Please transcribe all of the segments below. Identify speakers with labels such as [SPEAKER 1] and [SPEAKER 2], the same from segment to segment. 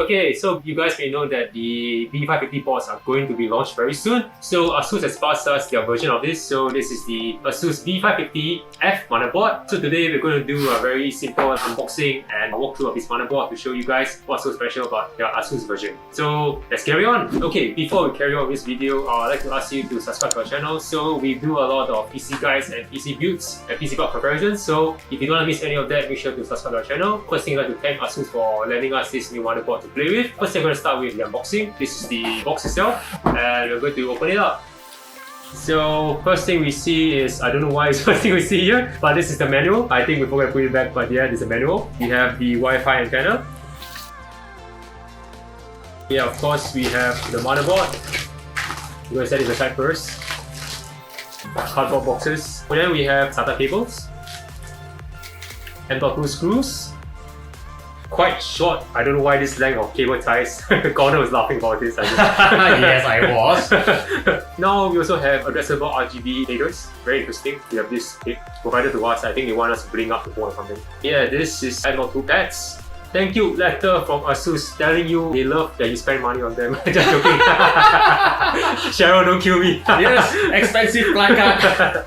[SPEAKER 1] Okay, so you guys may know that the B550 boards are going to be launched very soon. So ASUS has passed us their version of this. So this is the ASUS B550F motherboard. So today we're going to do a very simple unboxing and a walkthrough of this motherboard to show you guys what's so special about the ASUS version. So let's carry on. Okay, before we carry on with this video, I'd like to ask you to subscribe to our channel. So we do a lot of PC guides and PC builds and PC board comparisons. So if you don't want to miss any of that, make sure to subscribe to our channel. First thing, I'd like to thank ASUS for lending us this new motherboard to play with. First, I'm going to start with the unboxing. This is the box itself, and we're going to open it up. So first thing we see is, I don't know why it's first thing we see here, but this is the manual. I think we forgot to put it back, but yeah, this is the manual. We have the Wi-Fi antenna. Yeah, of course, we have the motherboard. We're going to set it aside first. Cardboard boxes. Then we have SATA cables. M.2 screws. Quite short. I don't know why this length of cable ties. Gordon was laughing about this.
[SPEAKER 2] Yes, I was.
[SPEAKER 1] Now we also have addressable RGB faders. Very interesting. We have this provided to us. I think they want us to bring up the phone or something. Yeah, this is M.2 pads. Thank you letter from ASUS telling you they love that you spend money on them. Just joking. Cheryl, don't kill me.
[SPEAKER 2] Yes, expensive placard.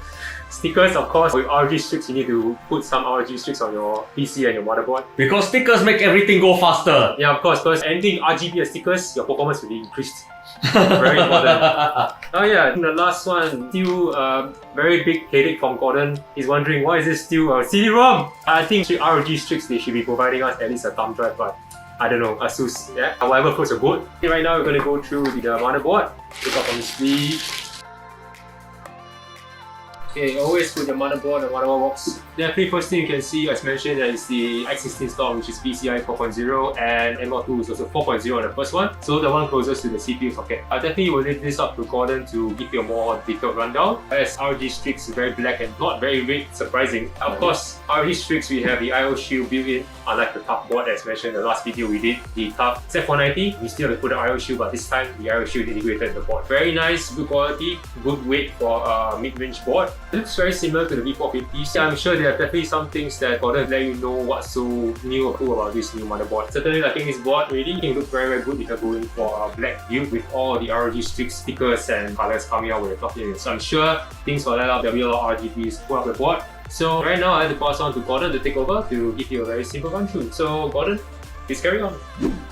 [SPEAKER 1] Stickers, of course. With RG strips, you need to put some RG strips on your PC and your motherboard.
[SPEAKER 2] Because stickers make everything go faster.
[SPEAKER 1] Yeah, of course, because anything RGB and stickers, your performance will be increased. Very important. Oh yeah, the last one, still very big headache from Gordon. He's wondering why is this still a CD-ROM? I think ROG strips, they should be providing us at least a thumb drive, but I don't know, ASUS, yeah, whatever floats your boat. Okay, right now we're going to go through the motherboard. Take out from the sleeve. Okay, always put the motherboard and motherboard box. Definitely first thing you can see, as mentioned, that is the X16 slot, which is PCIe 4.0, and M.2 is also 4.0 on the first one. So the one closest to the CPU socket. I definitely will leave this up to Gordon to give you a more detailed rundown. As RG Strix is very black and not very red, surprising. Of course, RG Strix, we have the IO shield built in, unlike the TUF board as mentioned in the last video we did. The TUF Z490, we still have to put the IO shield, but this time the IO shield integrated in the board. Very nice, good quality, good weight for a mid-range board. It looks very similar to the B450. I'm sure there are definitely some things that Gordon let you know what's so new or cool about this new motherboard. Certainly, I think this board really can look very, very good if you're going for a black build with all the ROG Strix stickers and colors coming out with the top in. So I'm sure things will let out. There'll be a lot of RGBs put up the board. So right now, I have to pass on to Gordon to take over to give you a very simple run through. So Gordon, please carry on.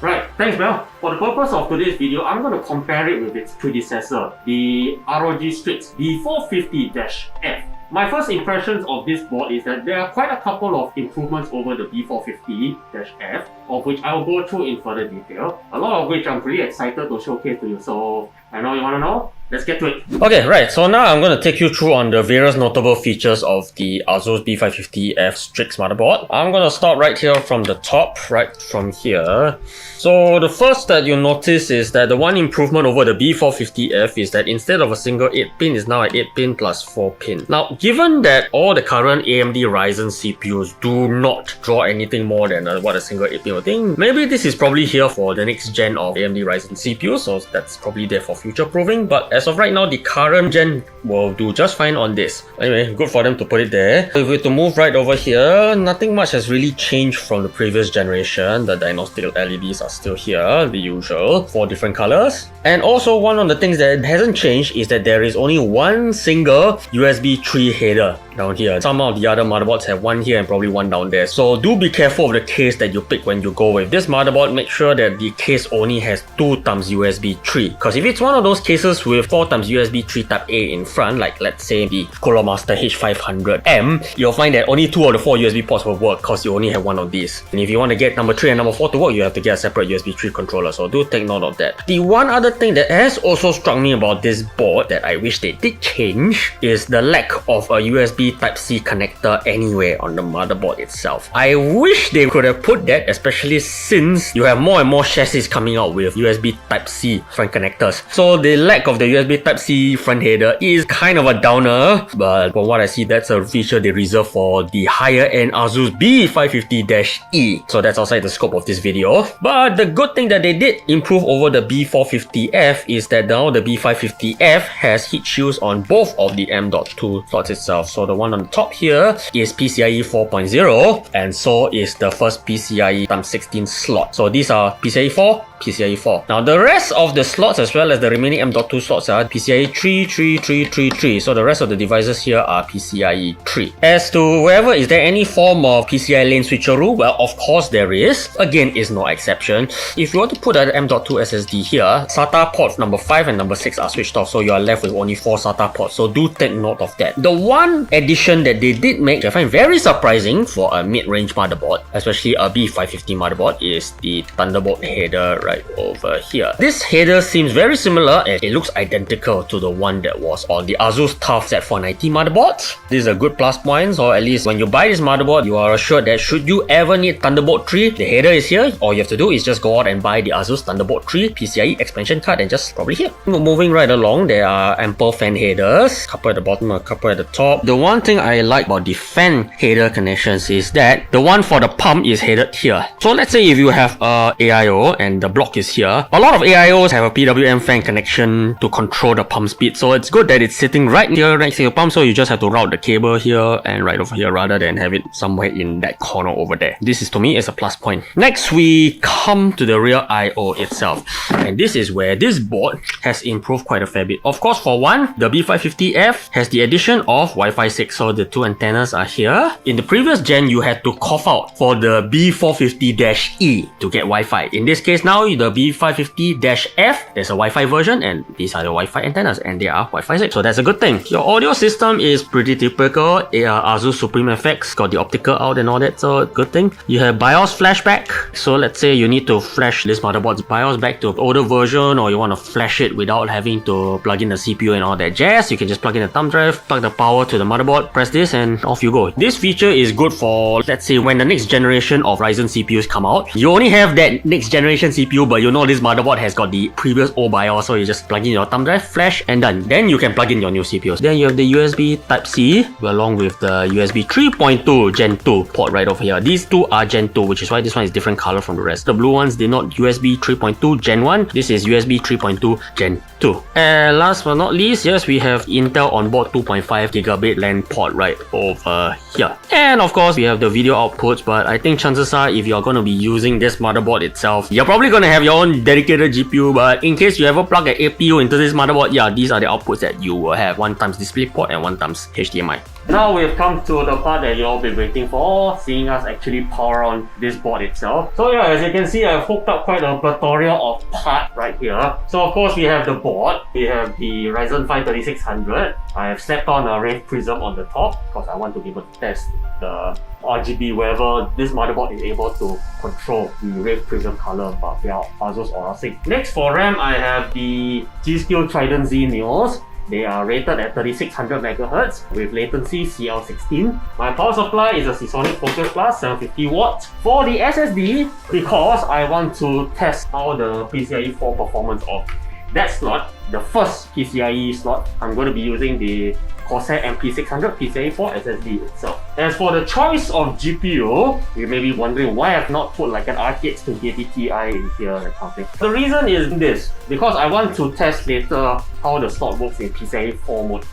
[SPEAKER 2] Right, thanks Mel. For the purpose of today's video, I'm going to compare it with its predecessor, the ROG Strix B450-F. My first impressions of this board is that there are quite a couple of improvements over the B450-F, of which I will go through in further detail, a lot of which I'm pretty excited to showcase to you. So I know you want to know? Let's get to it. Okay, right. So now I'm going to take you through on the various notable features of the ASUS B550F Strix motherboard. I'm going to start right here from the top, right from here. So the first that you'll notice is that the one improvement over the B450F is that instead of a single 8-pin, it's now an 8-pin plus 4-pin. Now, given that all the current AMD Ryzen CPUs do not draw anything more than what a single 8-pin would think, maybe this is probably here for the next gen of AMD Ryzen CPUs, so that's probably there for future proving. But as of right now, the current gen will do just fine on this. Anyway, good for them to put it there. If we were to move right over here, nothing much has really changed from the previous generation. The diagnostic LEDs are still here, the usual, 4 different colors. And also, one of the things that hasn't changed is that there is only one single USB 3 header down here. Some of the other motherboards have one here and probably one down there. So do be careful of the case that you pick when you go with this motherboard. Make sure that the case only has 2 times USB 3. Because if it's one of those cases with 4 times USB 3 type A in front, like let's say the Cooler-Master H500M, you'll find that only 2 of the 4 USB ports will work because you only have one of these. And if you want to get number 3 and number 4 to work, you have to get a separate USB 3 controller. So do take note of that. The one other thing that has also struck me about this board that I wish they did change is the lack of a USB Type-C connector anywhere on the motherboard itself. I wish they could have put that, especially since you have more and more chassis coming out with USB Type-C front connectors. So the lack of the
[SPEAKER 3] USB Type-C front header is kind of a downer, but from what I see, that's a feature they reserve for the higher-end Asus B550-E. So that's outside the scope of this video. But the good thing that they did improve over the B450F is that now the B550F has heat shields on both of the M.2 slots itself. So the one on the top here is PCIe 4.0, and so is the first PCIe x16 slot. So these are PCIe 4, PCIe 4. Now the rest of the slots as well as the remaining M.2 slots are PCIe 3, 3, 3, 3, 3. So the rest of the devices here are PCIe 3. As to whether is there any form of PCI lane switcheroo, well, of course there is. Again, is no exception. If you want to put an M.2 SSD here, SATA port number 5 and number 6 are switched off, so you are left with only 4 SATA ports. So do take note of that. The one addition that they did make, which I find very surprising for a mid-range motherboard, especially a B550 motherboard, is the Thunderbolt header right over here. This header seems very similar and it looks identical to the one that was on the Asus TUF Z490 motherboard. This is a good plus point, or at least when you buy this motherboard, you are assured that should you ever need Thunderbolt 3, the header is here. All you have to do is just go out and buy the Asus Thunderbolt 3 PCIe expansion card and just probably here. Moving right along, there are ample fan headers, a couple at the bottom, a couple at the top. The one thing I like about the fan header connections is that the one for the pump is headed here. So let's say if you have a AIO and the block is here, a lot of AIOs have a PWM fan connection to control the pump speed. So it's good that it's sitting right here next to your pump, so you just have to route the cable here and right over here rather than have it somewhere in that corner over there. This is, to me, is a plus point. Next, we come to the rear IO itself, and this is where this board has improved quite a fair bit. Of course, for one, the B550F has the addition of Wi-Fi 6, so the two antennas are here. In the previous gen, you had to cough out for the B450-E to get Wi-Fi. In this case now, the B550-F, there's a Wi-Fi version, and these are the Wi-Fi antennas, and they are Wi-Fi 6, so that's a good thing. Your audio system is pretty typical. Asus Supreme FX got the optical out and all that, so good thing. You have BIOS flashback, so let's say you need to flash this motherboard's BIOS back to an older version, or you want to flash it without having to plug in the CPU and all that jazz. You can just plug in a thumb drive, plug the power to the motherboard, press this, and off you go. This feature is good for, let's say, when the next generation of Ryzen CPUs come out. You only have that next generation CPU, but you know this motherboard has got the previous old BIOS, so you just plug in your thumb drive, flash, and done. Then you can plug in your new CPUs. Then you have the USB Type-C along with the USB 3.2 Gen 2 port right over here. These two are Gen 2, which is why this one is different color from the rest. The blue ones denote USB 3.2 Gen 1. This is USB 3.2 Gen 2. And last but not least, yes, we have Intel onboard 2.5 gigabit LAN port right over here. And of course, we have the video outputs, but I think chances are if you're going to be using this motherboard itself, you're probably going to have your own dedicated GPU, but in case you ever plug an APU into this motherboard, yeah, these are the outputs that you will have. 1 times DisplayPort and 1 times HDMI.
[SPEAKER 2] Now we've come to the part that you've all been waiting for, seeing us actually power on this board itself. So yeah, as you can see, I've hooked up quite a plethora of parts right here. So of course we have the board, we have the Ryzen 5 3600. I have slapped on a Rave Prism on the top because I want to be able to test the RGB wherever this motherboard is able to control the Rave Prism color via Asus Aura Sync. Next for RAM, I have the G.Skill Trident Z Neos. They are rated at 3600 MHz with latency CL16. My power supply is a Seasonic Focus Plus 750 watts. For the SSD, because I want to test how the PCIe 4 performance of that slot, the first PCIe slot, I'm going to be using the Corsair MP600 PCIe 4 SSD itself. As for the choice of GPU, you may be wondering why I've not put like an RTX 2080 Ti in here, that kind of thing. The reason is this, because I want to test later how the slot works in PCIe 4 mode.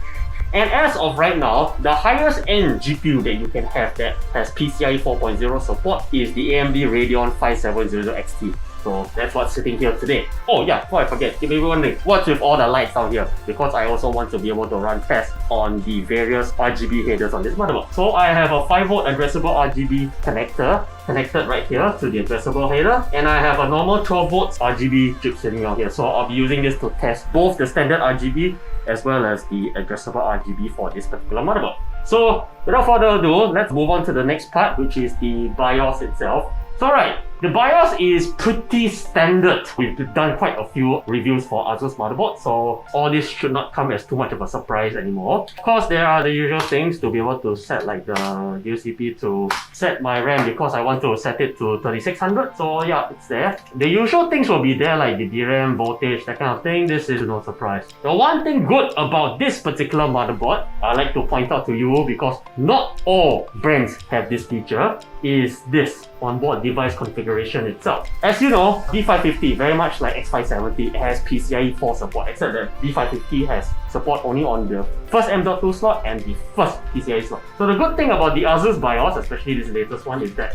[SPEAKER 2] And as of right now, the highest end GPU that you can have that has PCIe 4.0 support is the AMD Radeon 5700 XT. So that's what's sitting here today. Oh yeah, before I forget, you may be wondering, what's with all the lights down here? Because I also want to be able to run tests on the various RGB headers on this motherboard. So I have a 5V addressable RGB connector connected right here to the addressable header, and I have a normal 12V RGB chip sitting out here. So I'll be using this to test both the standard RGB as well as the addressable RGB for this particular motherboard. So without further ado, let's move on to the next part, which is the BIOS itself. So right, The BIOS is pretty standard. We've done quite a few reviews for Asus motherboards, so all this should not come as too much of a surprise anymore. Of course, there are the usual things to be able to set, like the UCP to set my RAM because I want to set it to 3600. So yeah, it's there. The usual things will be there, like the DRAM, voltage, that kind of thing. This is no surprise. The one thing good about this particular motherboard, I like to point out to you, because not all brands have this feature, is this onboard device configuration itself. As you know, B550, very much like X570, has PCIe 4 support, except that B550 has support only on the first M.2 slot and the first PCIe slot. So the good thing about the Asus BIOS, especially this latest one, is that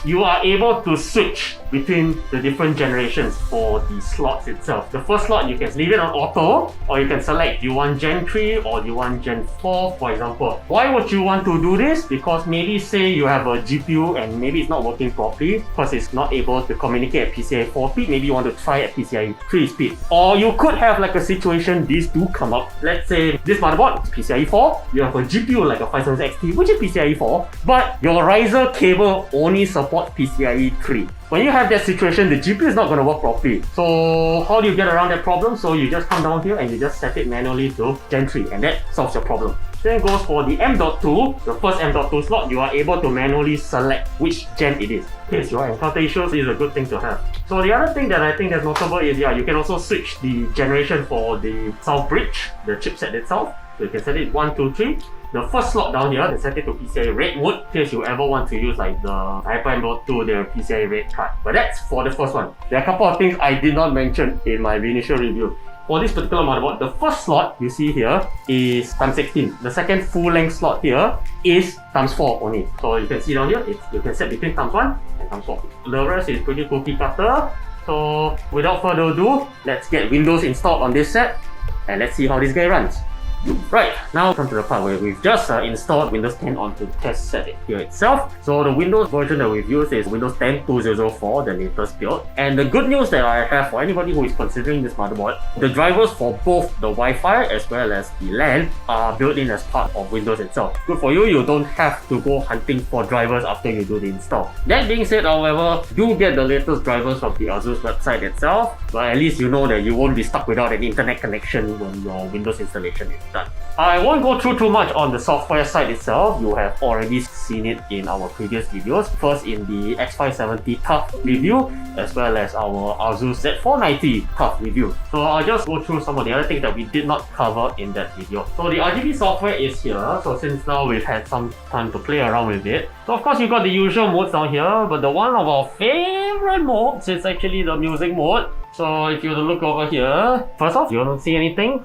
[SPEAKER 2] you are able to switch between the different generations for the slots itself. The first slot, you can leave it on auto, or you can select, do you want Gen 3 or do you want Gen 4, for example. Why would you want to do this? Because maybe say you have a GPU and maybe it's not working properly because it's not able to communicate at PCIe 4 speed. Maybe you want to try at PCIe 3 speed. Or you could have like a situation, these do come up. Let's say this motherboard is PCIe 4, you have a GPU like a 5700 XT, which is PCIe 4, but your riser cable only supports PCIe 3. When you have that situation, the GPU is not going to work properly. So how do you get around that problem? So you just come down here and you just set it manually to Gen 3, and that solves your problem. Same goes for the M.2, the first M.2 slot, you are able to manually select which gen it is. In case you encounter issues, is a good thing to have. So the other thing that I think that's notable is, yeah, you can also switch the generation for the South Bridge, the chipset itself. So you can set it 1, 2, 3. The first slot down here, they set it to PCIe red mode, in case you ever want to use like the Hyper M.2, their PCIe red card. But that's for the first one. There are a couple of things I did not mention in my initial review. For this particular motherboard, the first slot you see here is x16. The second full-length slot here is x4 only. So you can see down here, you can set between x1 and x4. The rest is pretty cookie cutter. So without further ado, let's get Windows installed on this set and let's see how this guy runs. Right, now come to the part where we've just installed Windows 10 onto the test set here itself. So the Windows version that we've used is Windows 10 2004, the latest build. And the good news that I have for anybody who is considering this motherboard, the drivers for both the Wi-Fi as well as the LAN are built in as part of Windows itself. Good for you, you don't have to go hunting for drivers after you do the install. That being said, however, do get the latest drivers from the Asus website itself, but at least you know that you won't be stuck without an internet connection when your Windows installation is done. I won't go through too much on the software side itself. You have already seen it in our previous videos. First in the X570 TUF review, as well as our Asus Z490 TUF review. So I'll just go through some of the other things that we did not cover in that video. So the RGB software is here. So since now we've had some time to play around with it. So of course you've got the usual modes down here, but the one of our favorite modes is actually the music mode. So if you were to look over here, first off, you don't see anything.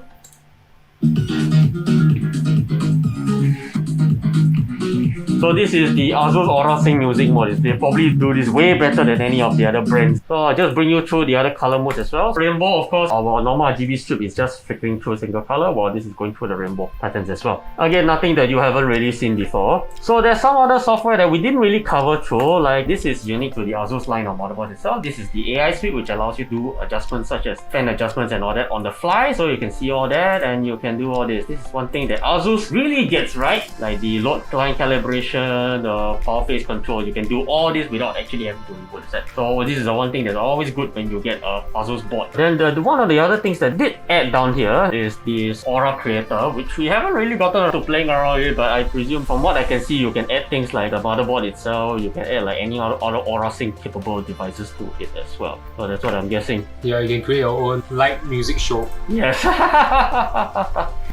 [SPEAKER 2] So this is the Asus Aura Sync music mode. They probably do this way better than any of the other brands. So I'll just bring you through the other color modes as well. Rainbow, of course, our normal RGB strip is just flickering through a single color, while this is going through the rainbow patterns as well. Again, nothing that you haven't really seen before. So there's some other software that we didn't really cover through, like this is unique to the Asus line of motherboards itself. This is the AI suite, which allows you to do adjustments such as fan adjustments and all that on the fly, so you can see all that and you can do all this. This is one thing that Asus really gets right, like the load line calibration, the power phase control. You can do all this without actually having to reboot the set. So this is the one thing that's always good when you get a Asus board. Then the one of the other things that did add down here is this Aura Creator, which we haven't really gotten to playing around with, but I presume from what I can see, you can add things like the motherboard itself, you can add like any other Aura Sync capable devices to it as well. So that's what I'm guessing.
[SPEAKER 1] Yeah, you can create your own light music show.
[SPEAKER 2] Yes.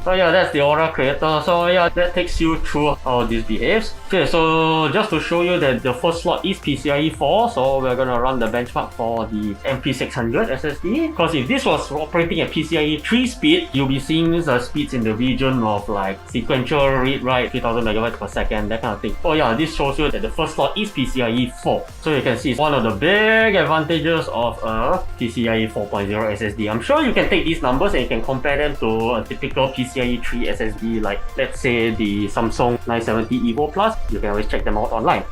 [SPEAKER 2] So yeah, that's the Aura Creator. So yeah, that takes you through how this behaves. Okay, so just to show you that the first slot is PCIe 4, so we're gonna run the benchmark for the MP600 SSD. Because if this was operating at PCIe 3 speed, you'll be seeing speeds in the region of like sequential read-write 3000 megabytes per second, that kind of thing. So yeah, this shows you that the first slot is PCIe 4. So you can see it's one of the big advantages of a PCIe 4.0 SSD. I'm sure you can take these numbers and you can compare them to a typical PCIe 3 SSD, like let's say the Samsung 970 EVO Plus. You can always check them out online.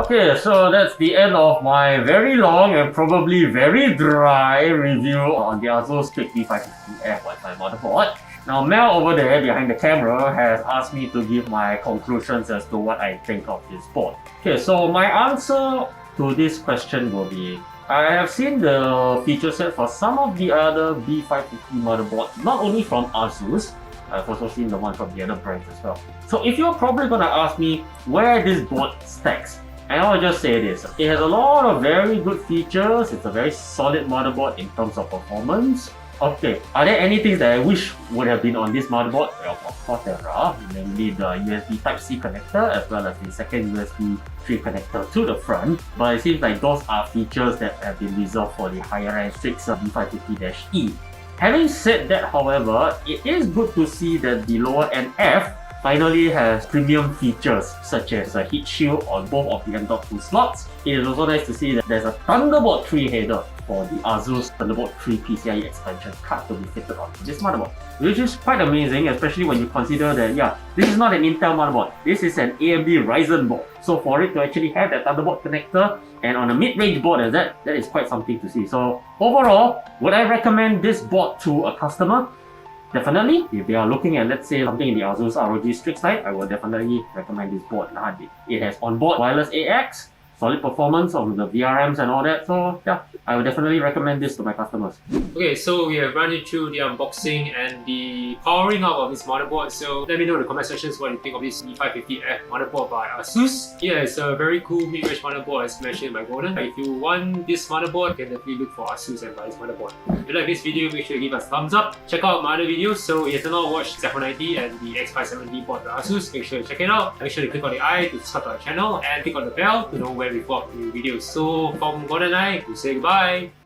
[SPEAKER 2] Okay, so that's the end of my very long and probably very dry review on the Asus Strix B550F Wi-Fi motherboard. Now Mel over there behind the camera has asked me to give my conclusions as to what I think of this board. Okay, so my answer to this question will be, I have seen the feature set for some of the other B550 motherboards, not only from Asus, I've also seen the one from the other brands as well. So if you're probably gonna ask me where this board stacks, and I'll just say this, it has a lot of very good features, it's a very solid motherboard in terms of performance. Okay, are there any things that I wish would have been on this motherboard? Well, of course there are, namely the USB Type-C connector as well as the second USB 3 connector to the front. But it seems like those are features that have been reserved for the higher-end Strix B550-E. Having said that, however, it is good to see that the lower-end F finally has premium features such as a heat shield on both of the M.2 slots. It is also nice to see that there's a Thunderbolt 3 header for the Asus Thunderbolt 3 PCIe expansion card to be fitted onto this motherboard, which is quite amazing, especially when you consider that, yeah, this is not an Intel motherboard, this is an AMD Ryzen board. So for it to actually have that Thunderbolt connector and on a mid-range board as that is quite something to see. So overall, would I recommend this board to a customer? Definitely. If they are looking at, let's say, something in the Asus ROG Strix line, I will definitely recommend this board in a heartbeat. It has onboard wireless AX, solid performance of the VRMs and all that, so yeah, I would definitely recommend this to my customers.
[SPEAKER 1] Okay, so we have run you through the unboxing and the powering up of this motherboard. So let me know in the comment sections what you think of this B550F motherboard by Asus. Yeah, it's a very cool mid-range motherboard as mentioned by Gordon. If you want this motherboard, you can definitely look for Asus and buy this motherboard. If you like this video, make sure to give us a thumbs up. Check out my other videos. So if you have not watched Z490 and the X570 board by Asus, make sure to check it out. Make sure to click on the I to subscribe to our channel and click on the bell to know when we put up new videos. So from Gordon and I, we say goodbye.